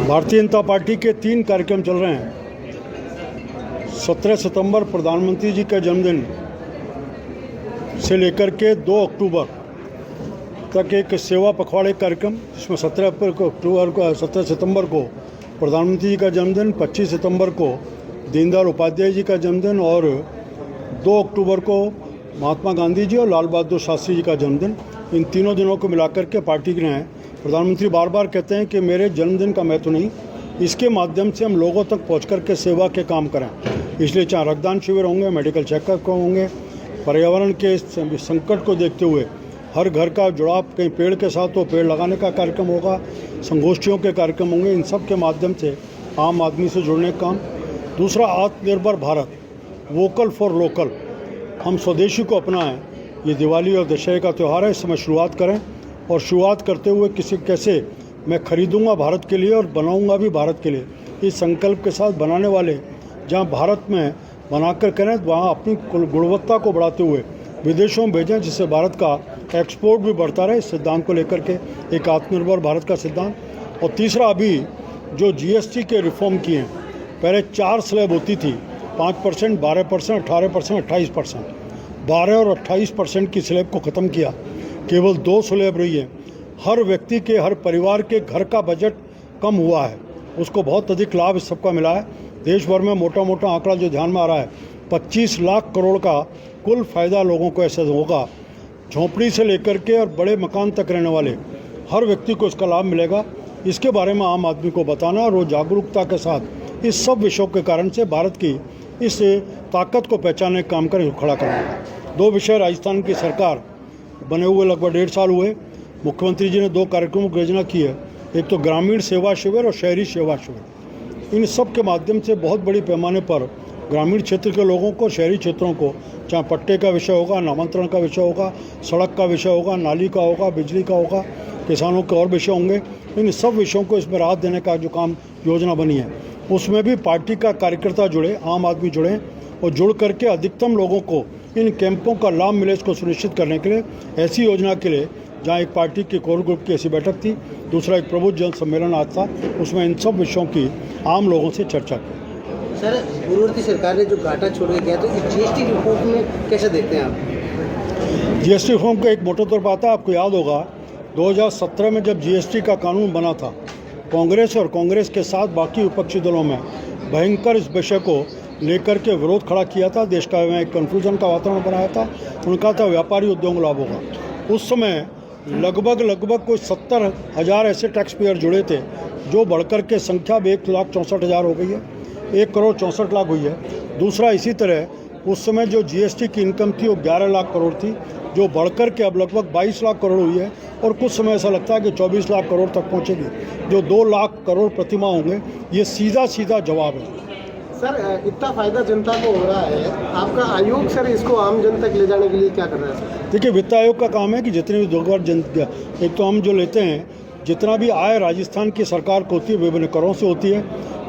Bharatiya Janata party के 3 कार्यक्रम चल रहे हैं। 17 सितंबर प्रधानमंत्री जी का जन्मदिन से लेकर के 2 अक्टूबर तक एक सेवा पखवाड़े कार्यक्रम, जिसमें 17 सितंबर को प्रधानमंत्री जी का जन्मदिन, 25 सितंबर को दीनदयाल उपाध्याय जी का जन्मदिन और 2 अक्टूबर को महात्मा गांधी जी और लाल बहादुर शास्त्री जी का जन्मदिन। इन तीनों दिनों को मिलाकर के पार्टी ने, प्रधानमंत्री बार बार कहते हैं कि मेरे जन्मदिन का महत्व नहीं, इसके माध्यम से हम लोगों तक पहुंच कर के सेवा के काम करें। इसलिए चाहे रक्तदान शिविर होंगे, मेडिकल चेकअप होंगे, पर्यावरण के संकट को देखते हुए हर घर का जुड़ाव कहीं पेड़ के साथ तो पेड़ लगाने का कार्यक्रम होगा, संगोष्ठियों के कार्यक्रम होंगे। इन सब के माध्यम से आम आदमी से जुड़ने का काम। दूसरा, आत्मनिर्भर भारत, वोकल फॉर लोकल, हम स्वदेशी को अपनाएं। ये दिवाली और दशहरे का त्यौहार है, इस समय शुरुआत करें और शुरुआत करते हुए कैसे मैं खरीदूंगा भारत के लिए और बनाऊंगा भी भारत के लिए, इस संकल्प के साथ बनाने वाले जहां भारत में बनाकर करें वहां अपनी गुणवत्ता को बढ़ाते हुए विदेशों में भेजें, जिससे भारत का एक्सपोर्ट भी बढ़ता रहे। इस सिद्धांत को लेकर के एक आत्मनिर्भर भारत का सिद्धांत। और तीसरा, अभी जो GST के रिफॉर्म किए हैं, पहले 4 स्लैब होती थी, 5%, 12%, 18%, 28%। 12 और 28% की स्लैब को ख़त्म किया, केवल 2 स्लैब रही है। हर व्यक्ति के, हर परिवार के घर का बजट कम हुआ है, उसको बहुत अधिक लाभ इस सबका मिला है। देश भर में मोटा मोटा आंकड़ा जो ध्यान में आ रहा है, 25 लाख करोड़ का कुल फ़ायदा लोगों को ऐसे होगा। झोंपड़ी से लेकर के और बड़े मकान तक रहने वाले हर व्यक्ति को इसका लाभ मिलेगा। इसके बारे में आम आदमी को बताना और वो जागरूकता के साथ इस सब विषयों के कारण से भारत की इस ताकत को पहचानने का काम कर खड़ा करना। 2 विषय राजस्थान की सरकार बने हुए लगभग 1.5 साल हुए। मुख्यमंत्री जी ने 2 कार्यक्रमों की योजना की है, एक तो ग्रामीण सेवा शिविर और शहरी सेवा शिविर। इन सब के माध्यम से बहुत बड़ी पैमाने पर ग्रामीण क्षेत्र के लोगों को, शहरी क्षेत्रों को, चाहे पट्टे का विषय होगा, नामांतरण का विषय होगा, सड़क का विषय होगा, नाली का होगा, बिजली का होगा, किसानों के और विषय होंगे, इन सब विषयों को इसमें राहत देने का जो काम योजना बनी है, उसमें भी पार्टी का कार्यकर्ता जुड़े, आम आदमी जुड़े और जुड़ करके अधिकतम लोगों को इन कैंपों का लाभ मिले, इसको सुनिश्चित करने के लिए ऐसी योजना के लिए जहाँ एक पार्टी के कोर ग्रुप की ऐसी बैठक थी, दूसरा एक प्रबुद्ध जन सम्मेलन आज था, उसमें इन सब विषयों की आम लोगों से चर्चा की। सर, पूर्ववर्ती सरकार ने जो घाटा छोड़ के गया, तो इस GST रिफॉर्म में कैसे देखते हैं आप? GST रिफॉर्म का एक मोटे तौर पर आता है, आपको याद होगा 2017 में जब GST का कानून बना था, कांग्रेस और कांग्रेस के साथ बाकी विपक्षी दलों में भयंकर इस विषय को लेकर के विरोध खड़ा किया था। देश का में एक कन्फ्यूजन का वातावरण बनाया था। उनका था व्यापारी उद्योग लाभ होगा। उस समय लगभग कोई 70,000 ऐसे टैक्स पेयर जुड़े थे, जो बढ़कर के संख्या अब 1,64,000 हो गई है, 1,64,00,000 हुई है। दूसरा, इसी तरह उस समय जो GST की इनकम थी वो 11 लाख करोड़ थी, जो बढ़कर के अब लगभग 22 लाख करोड़ हुई है और कुछ समय ऐसा लगता है कि 24 लाख करोड़ तक पहुंचेगी, जो 2 लाख करोड़ प्रतिमाह होंगे। ये सीधा जवाब है। सर, इतना फायदा जनता को हो रहा है, आपका आयोग सर इसको आम जन तक ले जाने के लिए क्या कर रहा है सर? देखिए, वित्त आयोग का काम है कि जितनी भी दोगुना एक तो हम जो लेते हैं, जितना भी आय राजस्थान की सरकार को होती है विभिन्न करों से होती है,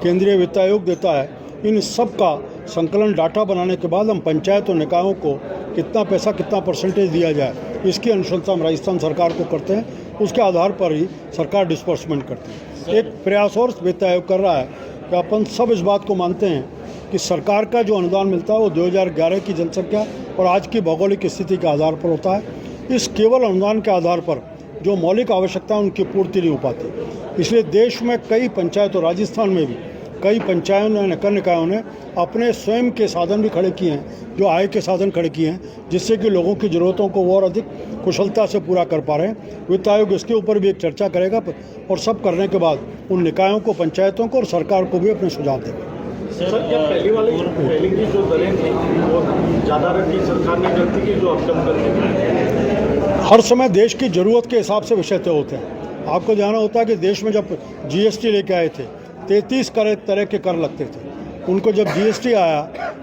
केंद्रीय वित्त आयोग देता है। इन सब का संकलन डाटा बनाने के बाद हम पंचायत और निकायों को कितना पैसा, कितना परसेंटेज दिया जाए, इसकी अनुशंसा हम राजस्थान सरकार को करते हैं। उसके आधार पर ही सरकार डिस्बर्समेंट करती है। एक प्रयास और वित्त आयोग कर रहा है कि अपन सब इस बात को मानते हैं कि सरकार का जो अनुदान मिलता है वो 2011 की जनसंख्या और आज की भौगोलिक स्थिति के आधार पर होता है। इस केवल अनुदान के आधार पर जो मौलिक आवश्यकता है उनकी पूर्ति नहीं हो पाती। इसलिए देश में कई पंचायतों, राजस्थान में भी कई पंचायतों ने, नगर निकायों ने अपने स्वयं के साधन भी खड़े किए हैं, जो आय के साधन खड़े किए हैं, जिससे कि लोगों की ज़रूरतों को और अधिक कुशलता से पूरा कर पा रहे हैं। वित्त आयोग इसके ऊपर भी एक चर्चा करेगा और सब करने के बाद उन निकायों को, पंचायतों को और सरकार को भी अपने सुझाव देगा। सर, क्या पहली की जो दरें थी वो ज़्यादा रखी सरकार ने गलती की, जो अब कम करनी? हर समय देश की ज़रूरत के हिसाब से विषय तय होते हैं। आपको जानना होता है कि देश में जब GST लेके आए थे, 33 तरह के कर लगते थे। उनको जब GST आया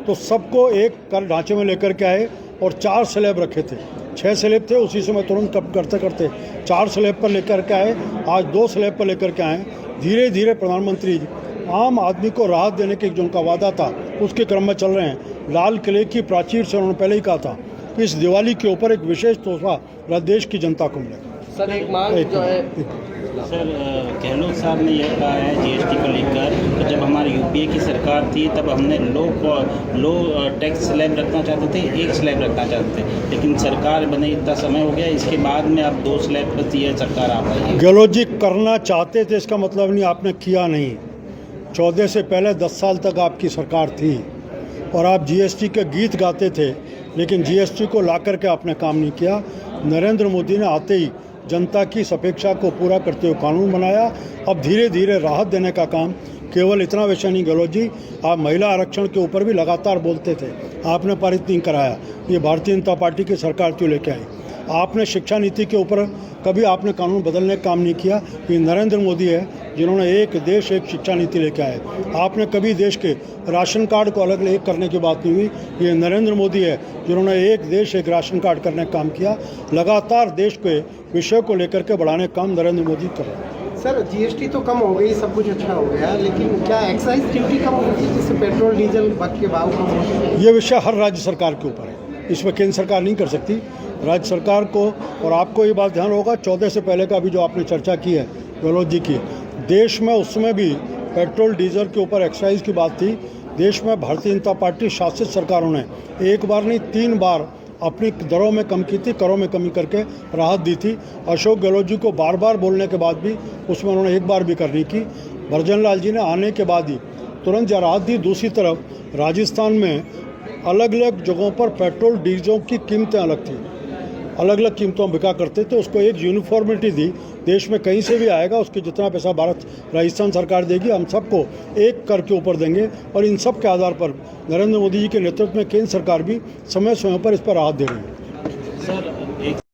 तो सबको एक कर ढांचे में लेकर के आए और 4 स्लैब रखे थे। 6 स्लैब थे, उसी समय तुरंत करते 4 स्लैब पर लेकर के आए, आज 2 स्लैब पर लेकर के आए। धीरे धीरे प्रधानमंत्री आम आदमी को राहत देने के जो उनका वादा था उसके क्रम में चल रहे हैं। लाल किले की प्राचीर से उन्होंने पहले ही कहा था कि इस दिवाली के ऊपर एक विशेष तोहफा देश की जनता को मिलेगा। सर, एक मांग जो है मसला? सर गहलोत साहब ने यह कहा है जीएसटी को लेकर कि जब हमारी यूपीए की सरकार थी तब हमने लो टैक्स स्लैब रखना चाहते थे, एक स्लैब रखना चाहते थे, लेकिन सरकार बने इतना समय हो गया, इसके बाद में अब 2 स्लैब पर यह सरकार आ पाई है। गहलोत जी करना चाहते थे इसका मतलब नहीं आपने किया नहीं। 14 से पहले 10 साल तक आपकी सरकार थी और आप जीएसटी के गीत गाते थे, लेकिन जीएसटी को ला करके आपने काम नहीं किया। नरेंद्र मोदी ने आते ही जनता की इस अपेक्षा को पूरा करते हुए कानून बनाया। अब धीरे धीरे राहत देने का काम, केवल इतना विषय नहीं गहलोत जी, आप महिला आरक्षण के ऊपर भी लगातार बोलते थे, आपने पारित नहीं कराया। ये भारतीय जनता पार्टी की सरकार क्यों लेके आई? आपने शिक्षा नीति के ऊपर कभी आपने कानून बदलने का काम नहीं किया। ये नरेंद्र मोदी है जिन्होंने एक देश एक शिक्षा नीति लेके आए। आपने कभी देश के राशन कार्ड को अलग अलग करने की बात नहीं हुई। ये नरेंद्र मोदी है जिन्होंने एक देश एक राशन कार्ड करने का काम किया। लगातार देश के विषय को लेकर के बढ़ाने का काम नरेंद्र मोदी कर रहे हैं। सर जीएसटी तो कम हो गई, सब कुछ अच्छा हो गया, लेकिन क्या एक्साइज ड्यूटी कम होगी जिससे पेट्रोल डीजल के भाव कम हो? ये विषय हर राज्य सरकार के ऊपर है, इसमें केंद्र सरकार नहीं कर सकती। राज्य सरकार को, और आपको ये बात ध्यान होगा 14 से पहले का भी जो आपने चर्चा की है गहलोत जी की, देश में उस समय भी पेट्रोल डीजल के ऊपर एक्साइज की बात थी। देश में भारतीय जनता पार्टी शासित सरकारों ने एक बार नहीं 3 बार अपनी दरों में कम की थी, करों में कमी करके राहत दी थी। अशोक गहलोत जी को बार बार बोलने के बाद भी उसमें उन्होंने एक बार भी करनी की। भरजन लाल जी ने आने के बाद ही तुरंत राहत दी। दूसरी तरफ राजस्थान में अलग अलग जगहों पर पेट्रोल डीजल की कीमतें अलग थी, अलग अलग कीमतों में बिका करते थे। उसको एक यूनिफॉर्मिटी दी, देश में कहीं से भी आएगा उसके जितना पैसा भारत राजस्थान सरकार देगी, हम सबको एक कर के ऊपर देंगे। और इन सब के आधार पर नरेंद्र मोदी जी के नेतृत्व में केंद्र सरकार भी समय समय पर इस पर राहत दे रही है। सर एक